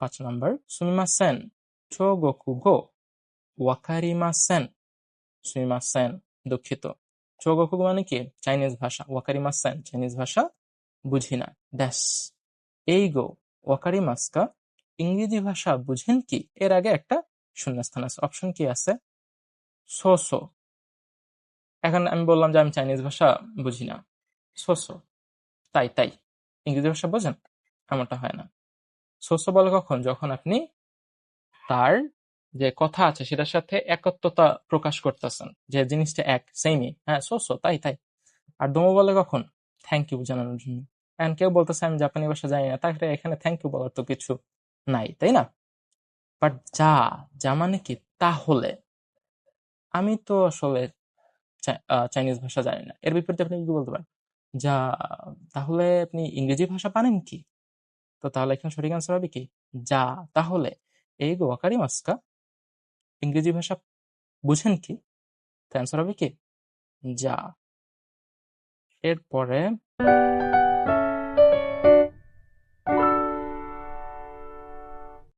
5 number সুমিমাসেন চোগোকুগো ওয়াকারিমাসেন সুমিমাসেন দুঃখিত চোগোকুগো মানে কি চাইনিজ ভাষা ওয়াকারিমাসেন চাইনিজ ভাষা বুঝি না ড্যাশ এইগো ওয়াকারিমাসকা ইংরেজি ভাষা বুঝেন কি এর আগে একটা শূন্যস্থান আছে অপশন কি আছে সোসো এখন আমি বললাম যে আমি চাইনিজ ভাষা বুঝি না সোসো তাই তাই ইংরেজি ভাষা বোঝেন এমনটা হয় না সোসো বলে কখন যখন আপনি তার যে কথা আছে সেটার সাথে একত্বতা প্রকাশ করতেছেন যে জিনিসটা এক সেমই হ্যাঁ সোসো তাই তাই আর দোমো বলে কখন থ্যাংক ইউ জানানোর জন্য এখন কেউ বলতেছে আমি জাপানি ভাষা জানি না তাহলে এখানে থ্যাংক ইউ বলার তো কিছু নাই তাই না বাট যা যা মানে কি তাহলে আমি তো আসলে চাইনিজ ভাষা জানি না এর বিপরীতে আপনি কি বলতে পারেন যা তাহলে আপনি ইংরেজি ভাষা পারেন কি তো তাহলে এখানে সঠিক আনসার হবে কি যা তাহলে এই গো ওয়াকারি মাস্কা ইংরেজি ভাষা বুঝেন কি তো অ্যান্সার হবে কি যা এরপরে